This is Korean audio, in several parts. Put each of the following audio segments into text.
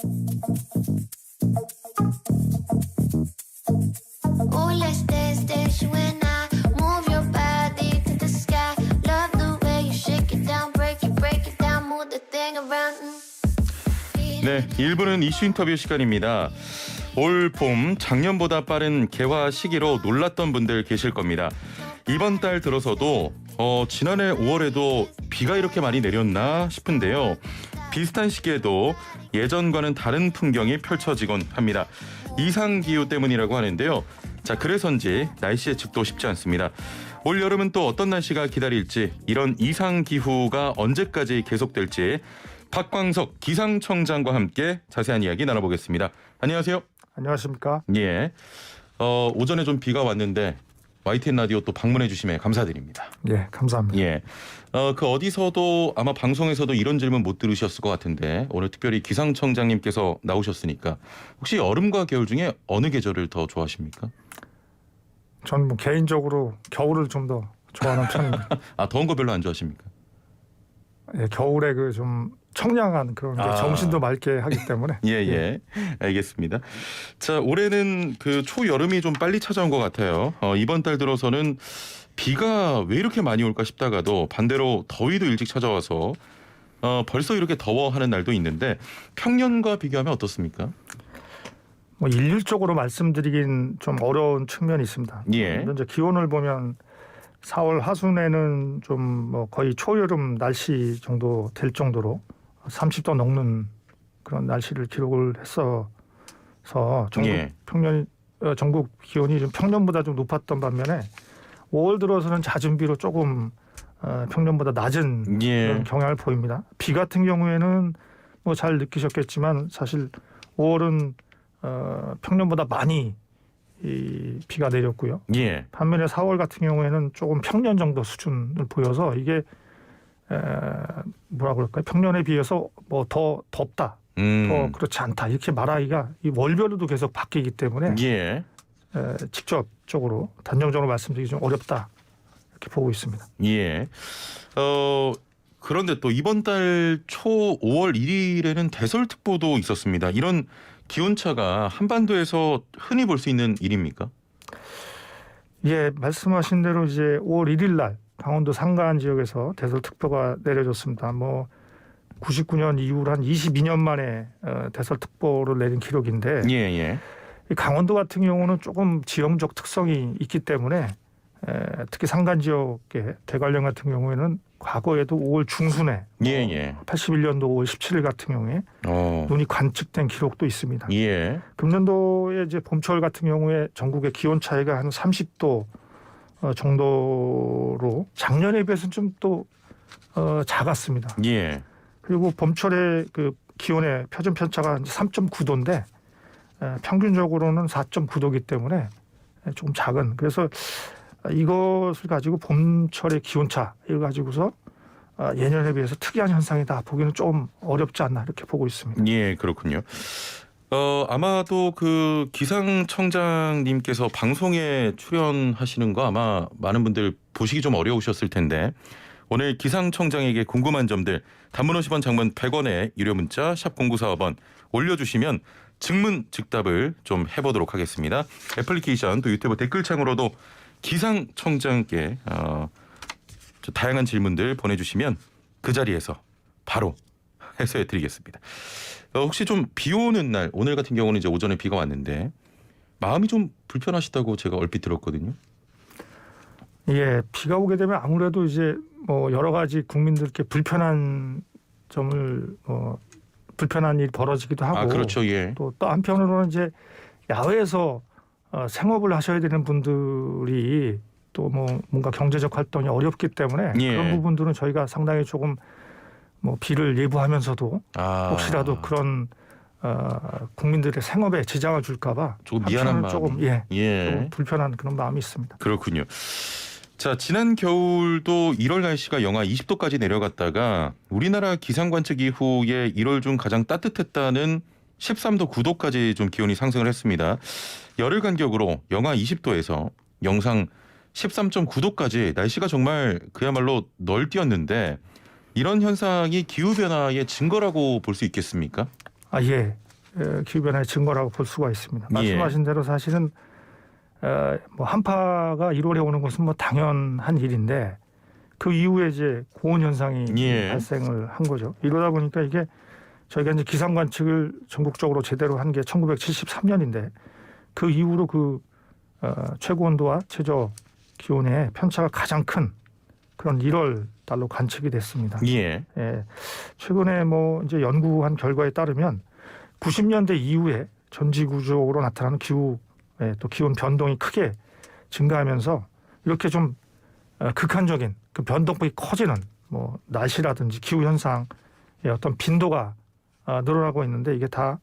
Oh, let's dance, dance, you and I. Move your body to the sky. Love the way you shake it down, break it down, move the thing around. 네, 1부는 이슈 인터뷰 시간입니다. 올 봄 작년보다 빠른 개화 시기로 놀랐던 분들 계실 겁니다. 이번 달 들어서도 지난해 5월에도 비가 이렇게 많이 내렸나 싶은데요. 비슷한 시기에도 예전과는 다른 풍경이 펼쳐지곤 합니다. 이상기후 때문이라고 하는데요. 자, 그래서인지 날씨 예측도 쉽지 않습니다. 올 여름은 또 어떤 날씨가 기다릴지, 이런 이상기후가 언제까지 계속될지 박광석 기상청장과 함께 자세한 이야기 나눠보겠습니다. 안녕하세요. 안녕하십니까? 예. 오전에 좀 비가 왔는데 YTN 라디오 또 방문해 주심에 감사드립니다. 예, 감사합니다. 예. 그 어디서도 아마 방송에서도 이런 질문 못 들으셨을 것 같은데 오늘 특별히 기상청장님께서 나오셨으니까 혹시 여름과 겨울 중에 어느 계절을 더 좋아하십니까? 저는 뭐 개인적으로 겨울을 좀 더 좋아하는 편입니다. 아, 더운 거 별로 안 좋아하십니까? 예, 겨울에 그 좀 청량한 그런 게 정신도 맑게 하기 때문에. 예. 알겠습니다. 자, 올해는 그 초여름이 좀 빨리 찾아온 것 같아요. 이번 달 들어서는 비가 왜 이렇게 많이 올까 싶다가도 반대로 더위도 일찍 찾아와서 벌써 이렇게 더워하는 날도 있는데 평년과 비교하면 어떻습니까? 뭐 일률적으로 말씀드리긴 좀 어려운 측면이 있습니다. 예. 이제 기온을 보면 4월 하순에는 좀 뭐 거의 초여름 날씨 정도 될 정도로 30도 넘는 그런 날씨를 기록을 했어서 전국 예. 전국 기온이 좀 평년보다 좀 높았던 반면에 5월 들어서는 잦은 비로 조금 평년보다 낮은 그런 경향을 보입니다. 비 같은 경우에는 뭐 잘 느끼셨겠지만 사실 5월은 평년보다 많이 이 비가 내렸고요. 예. 반면에 4월 같은 경우에는 조금 평년 정도 수준을 보여서 이게 뭐라 그럴까요? 평년에 비해서 뭐 더 덥다, 더 그렇지 않다 이렇게 말하기가 이 월별로도 계속 바뀌기 때문에 예. 직접적으로 단정적으로 말씀드리기 좀 어렵다 이렇게 보고 있습니다. 예. 그런데 또 이번 달 초 5월 1일에는 대설특보도 있었습니다. 이런 기온차가 한반도에서 흔히 볼 수 있는 일입니까? 예, 말씀하신 대로 이제 5월 1일 날 강원도 산간 지역에서 대설특보가 내려졌습니다. 뭐 99년 이후로 한 22년 만에 대설특보를 내린 기록인데 예. 이 강원도 같은 경우는 조금 지형적 특성이 있기 때문에 특히 산간 지역의 대관령 같은 경우에는 과거에도 5월 중순에 81년도 5월 17일 같은 경우에 눈이 관측된 기록도 있습니다. 예. 금년도에 이제 봄철 같은 경우에 전국의 기온 차이가 한 30도 정도로 작년에 비해서는 좀 또 작았습니다. 예. 그리고 봄철에 그 기온의 표준 편차가 3.9도인데 평균적으로는 4.9도이기 때문에 조금 작은. 그래서 이것을 가지고 봄철의 기온차 이걸 가지고서 예년에 비해서 특이한 현상이다 보기는 좀 어렵지 않나 이렇게 보고 있습니다. 예, 그렇군요. 아마도 그 기상청장님께서 방송에 출연하시는 거 아마 많은 분들 보시기 좀 어려우셨을 텐데 오늘 기상청장에게 궁금한 점들 단문 50원 장문 100원의 유료 문자 샵 0945번 올려주시면 즉문즉답을 좀 해보도록 하겠습니다. 애플리케이션 또 유튜브 댓글창으로도 기상청장께 다양한 질문들 보내주시면 그 자리에서 바로 해소해드리겠습니다. 혹시 좀 비 오는 날 오늘 같은 경우는 이제 오전에 비가 왔는데 마음이 좀 불편하시다고 제가 얼핏 들었거든요. 예, 비가 오게 되면 아무래도 이제 뭐 여러 가지 국민들께 불편한 점을 불편한 일이 벌어지기도 하고, 그렇죠, 예. 또 한편으로는 이제 야외에서 생업을 하셔야 되는 분들이 또 뭐 뭔가 경제적 활동이 어렵기 때문에 그런 부분들은 저희가 상당히 조금 뭐 비를 예보하면서도 혹시라도 그런 국민들의 생업에 지장을 줄까봐 조금 미안한 마음, 조금 조금 불편한 그런 마음이 있습니다. 그렇군요. 자, 지난 겨울도 1월 날씨가 영하 20도까지 내려갔다가 우리나라 기상관측 이후에 1월 중 가장 따뜻했다는 13도 9도까지 좀 기온이 상승을 했습니다. 열흘 간격으로 영하 20도에서 영상 13.9도까지 날씨가 정말 그야말로 널뛰었는데 이런 현상이 기후변화의 증거라고 볼 수 있겠습니까? 예. 기후 변화의 증거라고 볼 수가 있습니다. 말씀하신 대로 사실은 뭐 한파가 1월에 오는 것은 뭐 당연한 일인데 그 이후에 이제 고온 현상이 발생을 한 거죠. 이러다 보니까 이게 저희가 이제 기상 관측을 전국적으로 제대로 한 게 1973년인데 그 이후로 그 최고 온도와 최저 기온의 편차가 가장 큰 그런 1월 달로 관측이 됐습니다. 예. 최근에 뭐 이제 연구한 결과에 따르면 90년대 이후에 전지구적으로 나타나는 기후 또 기온 변동이 크게 증가하면서 이렇게 좀 극한적인 그 변동폭이 커지는 뭐 날씨라든지 기후 현상의 어떤 빈도가 늘어나고 있는데 이게 다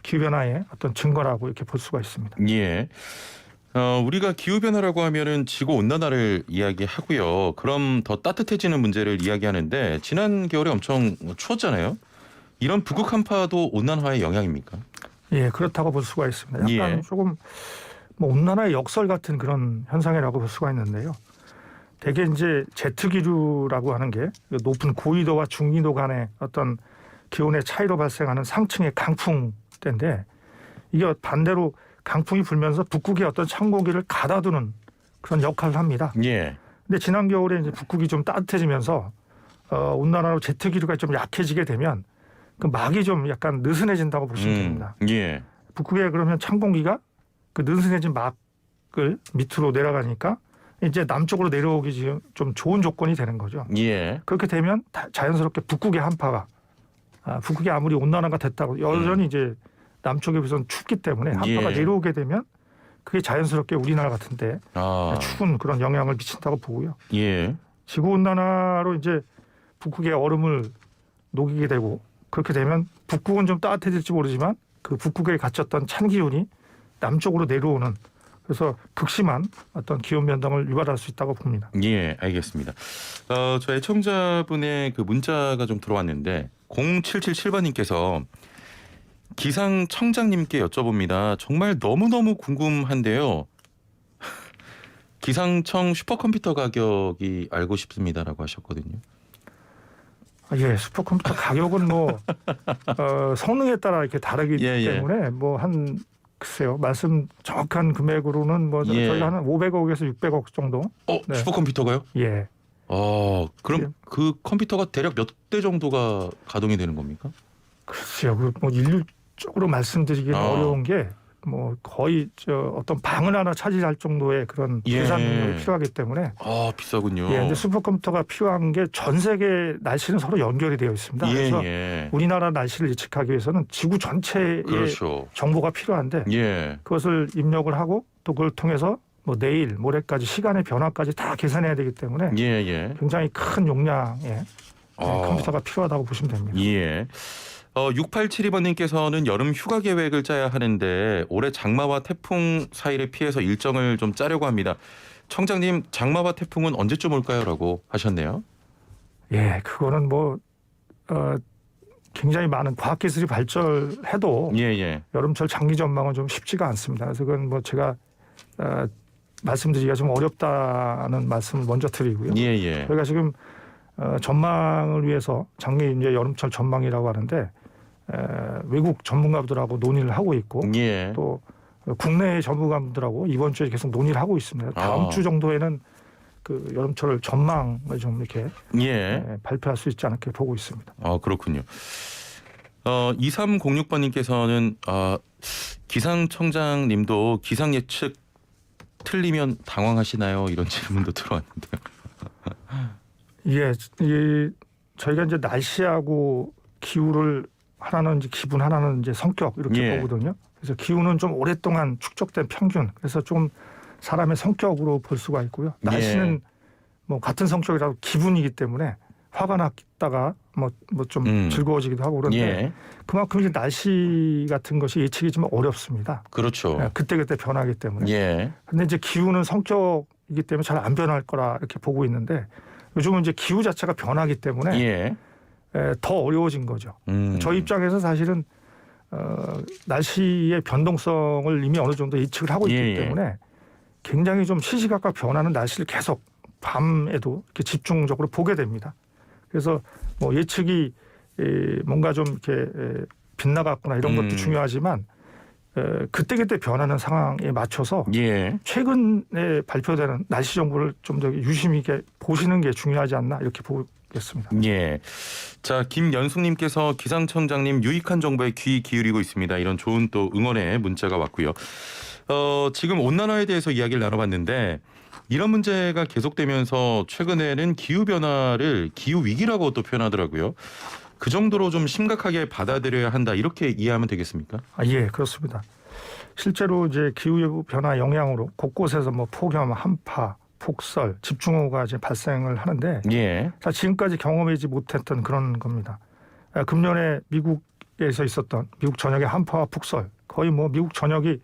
기후 변화의 어떤 증거라고 이렇게 볼 수가 있습니다. 예. 우리가 기후 변화라고 하면은 지구 온난화를 이야기하고요. 그럼 더 따뜻해지는 문제를 이야기하는데 지난 겨울에 엄청 추웠잖아요. 이런 북극 한파도 온난화의 영향입니까? 예, 그렇다고 볼 수가 있습니다. 약간 조금 뭐 온난화의 역설 같은 그런 현상이라고 볼 수가 있는데요. 대개 이제 제트 기류라고 하는 게 높은 고위도와 중위도 간의 어떤 기온의 차이로 발생하는 상층의 강풍 때인데 이게 반대로 강풍이 불면서 북극의 어떤 찬공기를 가다두는 그런 역할을 합니다. 예. 근데 지난 겨울에 이제 북극이 좀 따뜻해지면서 온난화로 제트 기류가 좀 약해지게 되면 그 막이 좀 약간 느슨해진다고 보시면 됩니다. 예. 북극에 그러면 찬 공기가 그 느슨해진 막을 밑으로 내려가니까 이제 남쪽으로 내려오기 좀 좋은 조건이 되는 거죠. 예. 그렇게 되면 자연스럽게 북극의 한파가 북극이 아무리 온난화가 됐다고 여전히 이제 남쪽에 비해서는 춥기 때문에 한파가 내려오게 되면 그게 자연스럽게 우리나라 같은데 추운 그런 영향을 미친다고 보고요. 예. 지구 온난화로 이제 북극의 얼음을 녹이게 되고 그렇게 되면 북극은 좀 따뜻해질지 모르지만 그 북극에 갇혔던 찬 기온이 남쪽으로 내려오는 그래서 극심한 어떤 기온 변동을 유발할 수 있다고 봅니다. 예, 알겠습니다. 저희 청자분의 그 문자가 좀 들어왔는데 0777번님께서 기상청장님께 여쭤봅니다. 정말 너무너무 궁금한데요. 기상청 슈퍼컴퓨터 가격이 알고 싶습니다라고 하셨거든요. 예, 슈퍼컴퓨터 가격은 뭐 성능에 따라 이렇게 다르기 때문에 뭐 한 글쎄요 말씀 정확한 금액으로는 뭐 저희가 한 500억에서 600억 정도. 네. 슈퍼컴퓨터가요? 예. 그럼 그 컴퓨터가 대략 몇 대 정도가 가동이 되는 겁니까? 글쎄요, 뭐 일률적으로 말씀드리기는 어려운 게 뭐 거의 어떤 방을 하나 차지할 정도의 그런 계산 능력이 필요하기 때문에 비싸군요. 예, 근데 슈퍼컴퓨터가 필요한 게 전 세계 날씨는 서로 연결이 되어 있습니다. 그래서 우리나라 날씨를 예측하기 위해서는 지구 전체의 정보가 필요한데 그것을 입력을 하고 또 그걸 통해서 뭐 내일 모레까지 시간의 변화까지 다 계산해야 되기 때문에 굉장히 큰 용량의 컴퓨터가 필요하다고 보시면 됩니다. 예. 6872번님께서는 여름 휴가 계획을 짜야 하는데 올해 장마와 태풍 사이를 피해서 일정을 좀 짜려고 합니다. 청장님, 장마와 태풍은 언제쯤 올까요?라고 하셨네요. 예, 그거는 뭐 굉장히 많은 과학기술이 발전해도 여름철 장기 전망은 좀 쉽지가 않습니다. 그래서 그건 뭐 제가 말씀드리기가 좀 어렵다는 말씀을 먼저 드리고요. 저희가 지금 전망을 위해서 작년 이제 여름철 전망이라고 하는데 외국 전문가들하고 논의를 하고 있고 또 국내 전문가들하고 이번 주에 계속 논의를 하고 있습니다. 다음 주 정도에는 그 여름철 전망을 좀 이렇게 발표할 수 있지 않을까 보고 있습니다. 그렇군요. 2306번님께서는 기상청장님도 기상 예측 틀리면 당황하시나요? 이런 질문도 들어왔는데요. 저희가 이제 날씨하고 기후를 하나는 이제 기분, 하나는 이제 성격 이렇게 보거든요. 그래서 기후는 좀 오랫동안 축적된 평균, 그래서 좀 사람의 성격으로 볼 수가 있고요. 날씨는 뭐 같은 성격이라도 기분이기 때문에 화가 났다가 뭐 좀 즐거워지기도 하고 그런데 그만큼 이제 날씨 같은 것이 예측이 좀 어렵습니다. 그렇죠. 그때그때 변하기 때문에. 근데 이제 기후는 성격이기 때문에 잘 안 변할 거라 이렇게 보고 있는데 요즘은 이제 기후 자체가 변하기 때문에 더 어려워진 거죠. 저희 입장에서 사실은 날씨의 변동성을 이미 어느 정도 예측을 하고 있기 때문에 굉장히 좀 시시각각 변하는 날씨를 계속 밤에도 이렇게 집중적으로 보게 됩니다. 그래서 뭐 예측이 뭔가 좀 이렇게 빗나갔구나 이런 것도 중요하지만 그때그때 변하는 상황에 맞춰서 예. 최근에 발표되는 날씨 정보를 좀 더 유심히 있게 보시는 게 중요하지 않나 이렇게 보겠습니다. 예. 자, 김연숙님께서 기상청장님 유익한 정보에 귀 기울이고 있습니다. 이런 좋은 또 응원의 문자가 왔고요. 지금 온난화에 대해서 이야기를 나눠봤는데 이런 문제가 계속되면서 최근에는 기후 변화를 기후 위기라고 또 표현하더라고요. 그 정도로 좀 심각하게 받아들여야 한다 이렇게 이해하면 되겠습니까? 예, 그렇습니다. 실제로 이제 기후 변화 영향으로 곳곳에서 뭐 폭염, 한파, 폭설, 집중호우가 이제 발생을 하는데 예. 지금까지 경험하지 못했던 그런 겁니다. 금년에 미국에서 있었던 미국 전역의 한파와 폭설 거의 뭐 미국 전역이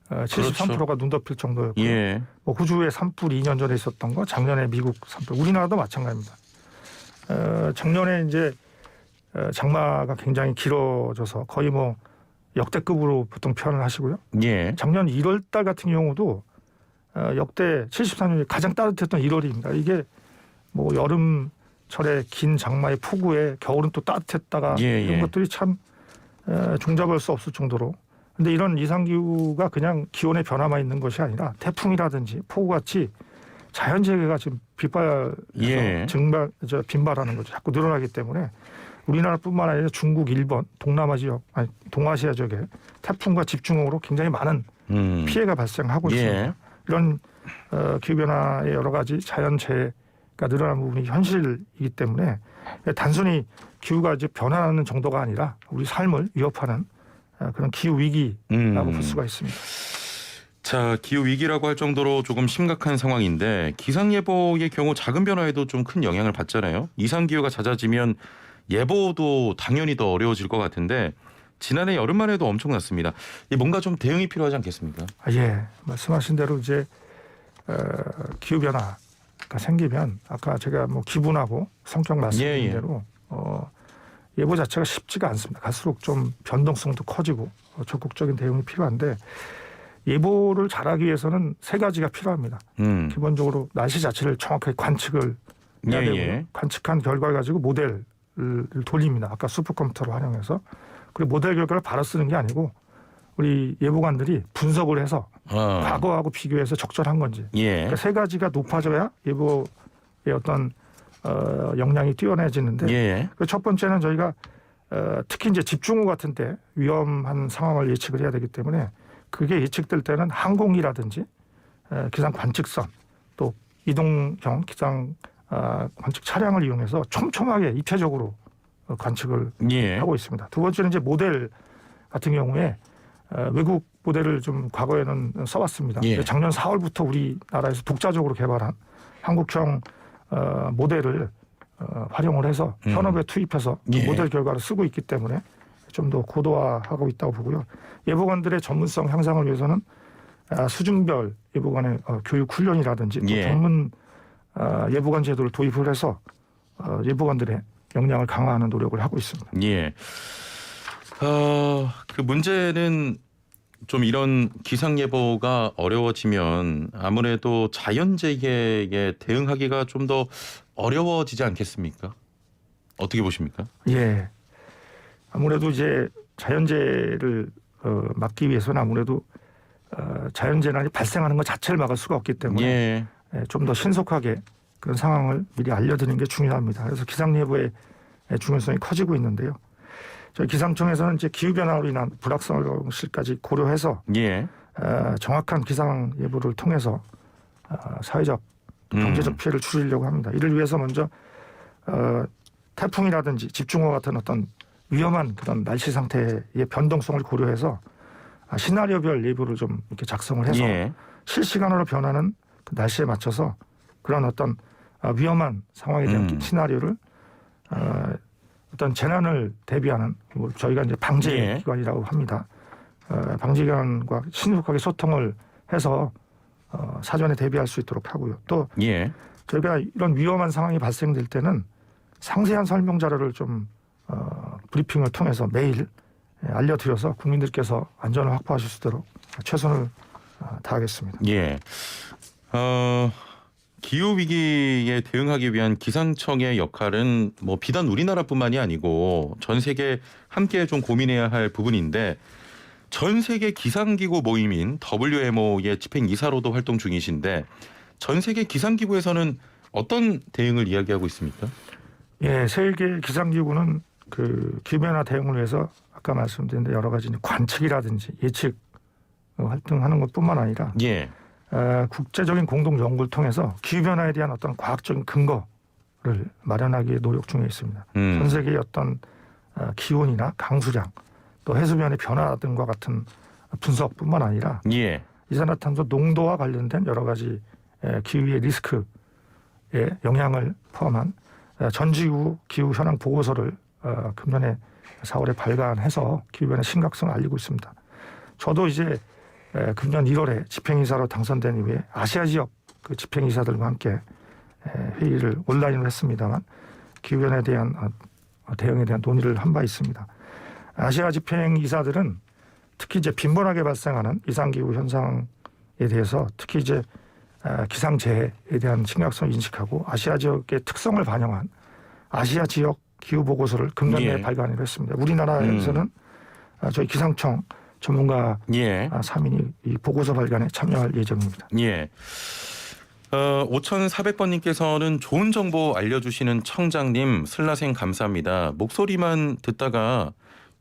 73%가 눈 덮일 정도였고요. 예. 뭐 호주의 산불 2년 전에 있었던 거, 작년에 미국 산불, 우리나라도 마찬가지입니다. 작년에 이제 장마가 굉장히 길어져서 거의 뭐 역대급으로 보통 표현을 하시고요. 예. 작년 1월 달 같은 경우도 역대 74년에 가장 따뜻했던 1월입니다. 이게 뭐 여름철에 긴 장마의 폭우에 겨울은 또 따뜻했다가 이런 것들이 참 종잡을 수 없을 정도로. 근데 이런 이상기후가 그냥 기온의 변화만 있는 것이 아니라 태풍이라든지 폭우같이 자연재해가 지금 빗발해서 빈발하는 거죠. 자꾸 늘어나기 때문에 우리나라뿐만 아니라 중국, 일본, 동남아 지역, 동아시아 지역에 태풍과 집중호우로 굉장히 많은 피해가 발생하고 있습니다. 이런 기후변화의 여러 가지 자연재해가 늘어나는 부분이 현실이기 때문에 단순히 기후가 이제 변화하는 정도가 아니라 우리 삶을 위협하는 그런 기후 위기라고 볼 수가 있습니다. 자, 기후 위기라고 할 정도로 조금 심각한 상황인데 기상 예보의 경우 작은 변화에도 좀 큰 영향을 받잖아요. 이상 기후가 잦아지면 예보도 당연히 더 어려워질 것 같은데 지난해 여름만 해도 엄청났습니다. 뭔가 좀 대응이 필요하지 않겠습니까? 예, 말씀하신 대로 이제 기후 변화가 생기면 아까 제가 뭐 기분하고 성격 말씀드린 대로 예보 자체가 쉽지가 않습니다. 갈수록 좀 변동성도 커지고 적극적인 대응이 필요한데 예보를 잘하기 위해서는 세 가지가 필요합니다. 기본적으로 날씨 자체를 정확하게 관측을 해야 되고 관측한 결과를 가지고 모델을 돌립니다. 아까 슈퍼컴퓨터를 활용해서. 그리고 모델 결과를 바로 쓰는 게 아니고 우리 예보관들이 분석을 해서 과거하고 비교해서 적절한 건지 그러니까 세 가지가 높아져야 예보의 어떤 역량이 뛰어나지는데 첫 번째는 저희가 특히 이제 집중호우 같은 때 위험한 상황을 예측을 해야 되기 때문에 그게 예측될 때는 항공기라든지 기상 관측선 또 이동형 기상 관측 차량을 이용해서 촘촘하게 입체적으로 관측을 하고 있습니다. 두 번째는 이제 모델 같은 경우에 외국 모델을 좀 과거에는 써왔습니다. 작년 4월부터 우리나라에서 독자적으로 개발한 한국형 모델을 활용을 해서 현업에 투입해서 모델 결과를 쓰고 있기 때문에 좀 더 고도화하고 있다고 보고요. 예보관들의 전문성 향상을 위해서는 수준별 예보관의 교육 훈련이라든지 또 전문 예보관 제도를 도입을 해서 예보관들의 역량을 강화하는 노력을 하고 있습니다. 그 문제는 좀 이런 기상 예보가 어려워지면 아무래도 자연재해에 대응하기가 좀 더 어려워지지 않겠습니까? 어떻게 보십니까? 예. 아무래도 이제 자연재해를 막기 위해서는 아무래도 자연재난이 발생하는 것 자체를 막을 수가 없기 때문에 좀 더 신속하게 그런 상황을 미리 알려드리는 게 중요합니다. 그래서 기상예보의 중요성이 커지고 있는데요. 저희 기상청에서는 이제 기후변화로 인한 불확실까지 고려해서 정확한 기상예보를 통해서 사회적, 경제적 피해를 줄이려고 합니다. 이를 위해서 먼저 태풍이라든지 집중호우 같은 어떤 위험한 그런 날씨 상태의 변동성을 고려해서 시나리오별 예보를 좀 이렇게 작성을 해서 실시간으로 변하는 그 날씨에 맞춰서 그런 어떤 위험한 상황에 대한 시나리오를 어떤 재난을 대비하는 저희가 이제 방재기관이라고 합니다. 방재기관과 신속하게 소통을 해서 사전에 대비할 수 있도록 하고요. 또 저희가 이런 위험한 상황이 발생될 때는 상세한 설명 자료를 좀 브리핑을 통해서 매일 알려드려서 국민들께서 안전을 확보하실 수 있도록 최선을 다하겠습니다. 기후 위기에 대응하기 위한 기상청의 역할은 뭐 비단 우리나라뿐만이 아니고 전 세계 함께 좀 고민해야 할 부분인데 전 세계 기상기구 모임인 WMO의 집행이사로도 활동 중이신데 전 세계 기상기구에서는 어떤 대응을 이야기하고 있습니까? 예, 세계 기상기구는 그 기후변화 대응을 위해서 아까 말씀드린 여러 가지 관측이라든지 예측 활동하는 것뿐만 아니라 예. 국제적인 공동 연구를 통해서 기후변화에 대한 어떤 과학적인 근거를 마련하기 위해 노력 중에 있습니다. 전 세계의 어떤 기온이나 강수량 또 해수면의 변화 등과 같은 분석뿐만 아니라 예. 이산화탄소 농도와 관련된 여러 가지 기후의 리스크에 영향을 포함한 전지구 기후 현황 보고서를 금년에 4월에 발간해서 기후변화 심각성을 알리고 있습니다. 저도 이제 금년 1월에 집행이사로 당선된 이후에 아시아 지역 그 집행이사들과 함께 회의를 온라인으로 했습니다만 기후변화에 대한 대응에 대한 논의를 한 바 있습니다. 아시아 집행이사들은 특히 이제 빈번하게 발생하는 이상기후 현상에 대해서 특히 이제 기상재해에 대한 심각성을 인식하고 아시아 지역의 특성을 반영한 아시아 지역 기후 보고서를 금년에 발간을 했습니다. 우리나라에서는 저희 기상청 전문가 3인이 이 보고서 발간에 참여할 예정입니다. 예. 5400번님께서는 좋은 정보 알려주시는 청장님 슬라생 감사합니다. 목소리만 듣다가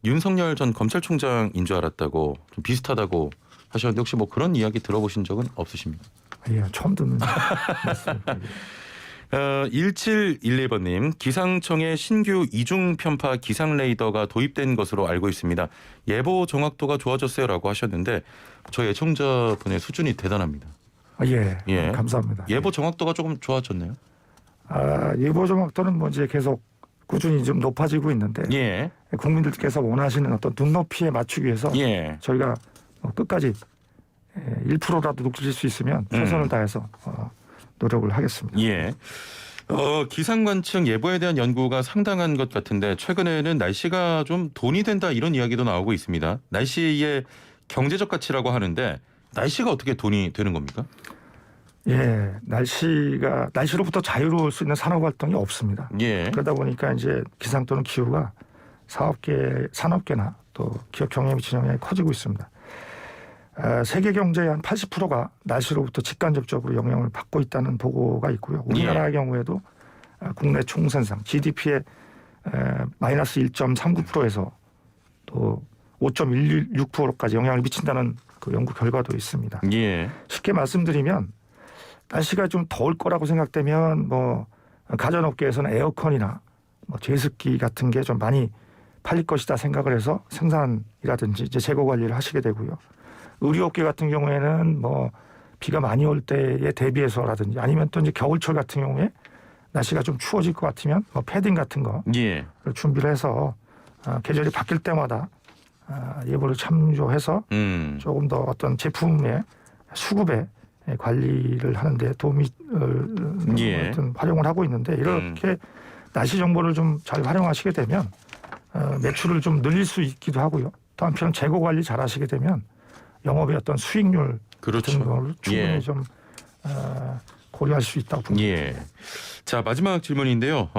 윤석열 전 검찰총장인 줄 알았다고 좀 비슷하다고 하셨는데 혹시 뭐 그런 이야기 들어보신 적은 없으십니까? 예, 처음 듣는 말씀입니다. 1711번님 기상청에 신규 이중 편파 기상 레이더가 도입된 것으로 알고 있습니다. 예보 정확도가 좋아졌어요라고 하셨는데 저희 애청자분의 수준이 대단합니다. 예, 감사합니다. 예보 정확도가 조금 좋아졌네요. 예보 정확도는 뭐 이제 계속 꾸준히 좀 높아지고 있는데 국민들께서 원하시는 어떤 눈높이에 맞추기 위해서 저희가 끝까지 1%라도 높일 수 있으면 최선을 다해서 노력을 하겠습니다. 기상관측 예보에 대한 연구가 상당한 것 같은데 최근에는 날씨가 좀 돈이 된다 이런 이야기도 나오고 있습니다. 날씨의 경제적 가치라고 하는데 날씨가 어떻게 돈이 되는 겁니까? 예, 날씨로부터 자유로울 수 있는 산업 활동이 없습니다. 그러다 보니까 이제 기상 또는 기후가 산업계나 또 기업 경영에 미치는 영향이 커지고 있습니다. 세계 경제의 한 80%가 날씨로부터 직간접적으로 영향을 받고 있다는 보고가 있고요. 우리나라의 경우에도 국내 총생산 GDP의 마이너스 1.39%에서 또 5.16%까지 영향을 미친다는 그 연구 결과도 있습니다. 쉽게 말씀드리면 날씨가 좀 더울 거라고 생각되면 뭐 가전업계에서는 에어컨이나 뭐 제습기 같은 게 좀 많이 팔릴 것이다 생각을 해서 생산이라든지 이제 재고 관리를 하시게 되고요. 의료업계 같은 경우에는 뭐 비가 많이 올 때에 대비해서라든지 아니면 또 이제 겨울철 같은 경우에 날씨가 좀 추워질 것 같으면 뭐 패딩 같은 거 준비를 해서 계절이 바뀔 때마다 예보를 참조해서 조금 더 어떤 제품의 수급에 관리를 하는데 도움이 어떤 활용을 하고 있는데 이렇게 날씨 정보를 좀 잘 활용하시게 되면 매출을 좀 늘릴 수 있기도 하고요. 또 한편 재고 관리 잘 하시게 되면 영업의 어떤 수익률 같은 걸 충분히 좀 고려할 수 있다고 봅니다. 자, 마지막 질문인데요.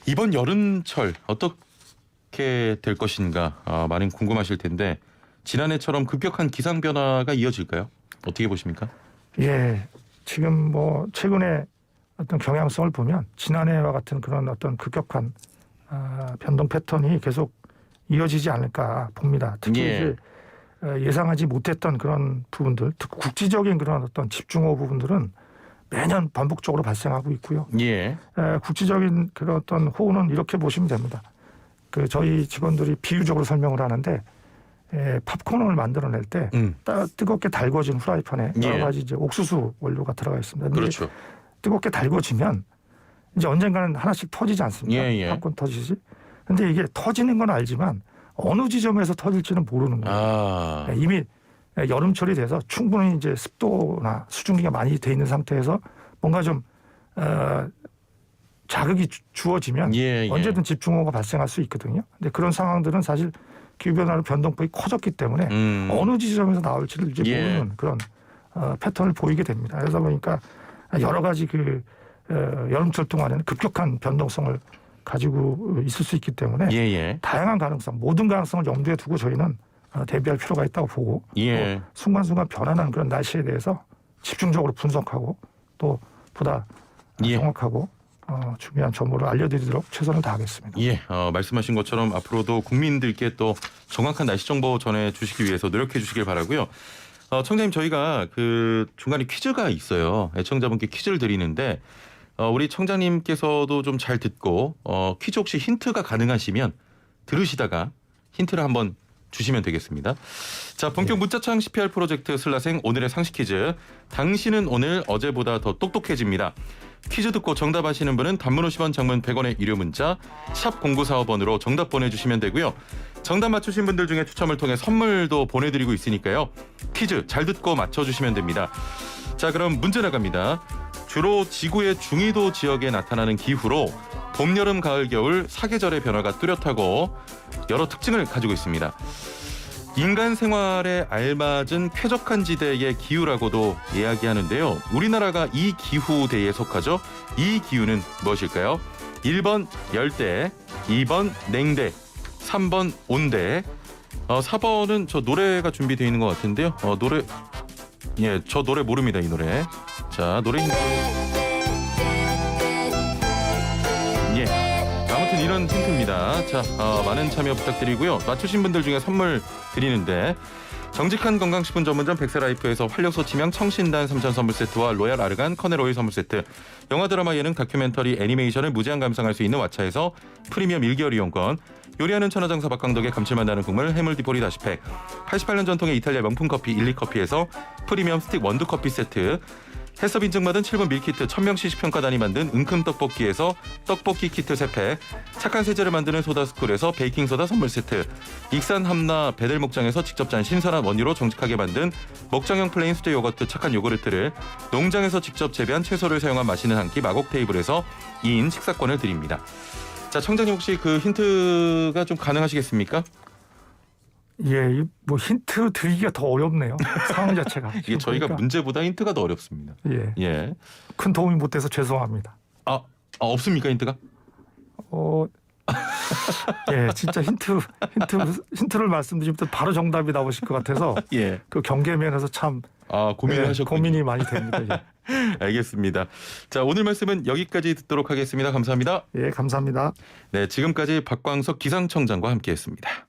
이번 여름철 어떻게 될 것인가 많이 궁금하실 텐데 지난해처럼 급격한 기상 변화가 이어질까요? 어떻게 보십니까? 지금 뭐 최근에 어떤 경향성을 보면 지난해와 같은 그런 어떤 급격한 변동 패턴이 계속 이어지지 않을까 봅니다. 특히 이제 예상하지 못했던 그런 부분들, 특히 국지적인 그런 어떤 집중호우 부분들은 매년 반복적으로 발생하고 있고요. 국지적인 그런 어떤 호우는 이렇게 보시면 됩니다. 그 저희 직원들이 비유적으로 설명을 하는데 팝콘을 만들어낼 때 뜨겁게 달궈진 후라이팬에 여러 가지 이제 옥수수 원료가 들어가 있습니다. 그렇죠. 뜨겁게 달궈지면 이제 언젠가는 하나씩 터지지 않습니까? 팝콘 터지지. 근데 이게 터지는 건 알지만 어느 지점에서 터질지는 모르는 거예요. 이미 여름철이 돼서 충분히 이제 습도나 수증기가 많이 돼 있는 상태에서 뭔가 좀 자극이 주어지면 언제든 집중호우가 발생할 수 있거든요. 근데 그런 상황들은 사실 기후변화로 변동폭이 커졌기 때문에 어느 지점에서 나올지를 이제 모르는 그런 패턴을 보이게 됩니다. 그러다 보니까 여러 가지 여름철 동안에는 급격한 변동성을 가지고 있을 수 있기 때문에 예. 다양한 가능성, 모든 가능성을 염두에 두고 저희는 대비할 필요가 있다고 보고 예. 또 순간순간 변하는 그런 날씨에 대해서 집중적으로 분석하고 또 보다 예. 정확하고 중요한 정보를 알려드리도록 최선을 다하겠습니다. 예, 말씀하신 것처럼 앞으로도 국민들께 또 정확한 날씨 정보 전해주시기 위해서 노력해 주시길 바라고요. 청자님 저희가 그 중간에 퀴즈가 있어요. 애청자분께 퀴즈를 드리는데 우리 청자님께서도 좀 잘 듣고 퀴즈 혹시 힌트가 가능하시면 들으시다가 힌트를 한번 주시면 되겠습니다. 자, 본격 문자창 CPR 프로젝트 슬라생 오늘의 상식 퀴즈. 당신은 오늘 어제보다 더 똑똑해집니다. 퀴즈 듣고 정답 아시는 분은 단문 50원, 장문 100원의 유료 문자 샵 0945번으로 정답 보내주시면 되고요. 정답 맞추신 분들 중에 추첨을 통해 선물도 보내드리고 있으니까요. 퀴즈 잘 듣고 맞춰주시면 됩니다. 자, 그럼 문제 나갑니다. 주로 지구의 중위도 지역에 나타나는 기후로 봄, 여름, 가을, 겨울 사계절의 변화가 뚜렷하고 여러 특징을 가지고 있습니다. 인간 생활에 알맞은 쾌적한 지대의 기후라고도 이야기하는데요. 우리나라가 이 기후대에 속하죠. 이 기후는 무엇일까요? 1번 열대, 2번 냉대, 3번 온대. 4번은 저 노래가 준비되어 있는 것 같은데요. 저 노래 모릅니다, 이 노래. 자, 노래 힌트. 아무튼 이런 힌트입니다. 자, 많은 참여 부탁드리고요. 맞추신 분들 중에 선물 드리는데 정직한 건강식품 전문점 백세라이프에서 활력소 치명 청신단 3천 선물 세트와 로얄 아르간 커넬 오일 선물 세트, 영화 드라마 예능 다큐멘터리 애니메이션을 무제한 감상할 수 있는 왓챠에서 프리미엄 1개월 이용권, 요리하는 천하장사 박강덕의 감칠맛 나는 국물 해물 디포리 다시팩, 88년 전통의 이탈리아 명품 커피 일리커피에서 프리미엄 스틱 원두 커피 세트, 해썹 인증받은 7분 밀키트 1000명 시식평가단이 만든 은큼 떡볶이에서 떡볶이 키트 3팩, 착한 세제를 만드는 소다스쿨에서 베이킹소다 선물 세트, 익산 함나 베델 목장에서 직접 짠 신선한 원유로 정직하게 만든 목장형 플레인 수제 요거트 착한 요구르트를, 농장에서 직접 재배한 채소를 사용한 맛있는 한 끼 마곡 테이블에서 2인 식사권을 드립니다. 자, 청장님 혹시 그 힌트가 좀 가능하시겠습니까? 예, 뭐 힌트 드리기가 더 어렵네요. 상황 자체가. 이게 저희가 보니까. 문제보다 힌트가 더 어렵습니다. 예. 큰 도움이 못 돼서 죄송합니다. 없습니까 힌트가? 예, 진짜 힌트를 말씀드리면 바로 정답이 나오실 것 같아서 예. 그 경계면에서 참 고민을 하셨군요. 고민이 많이 됩니다. 예. 알겠습니다. 자, 오늘 말씀은 여기까지 듣도록 하겠습니다. 감사합니다. 예, 감사합니다. 네, 지금까지 박광석 기상청장과 함께했습니다.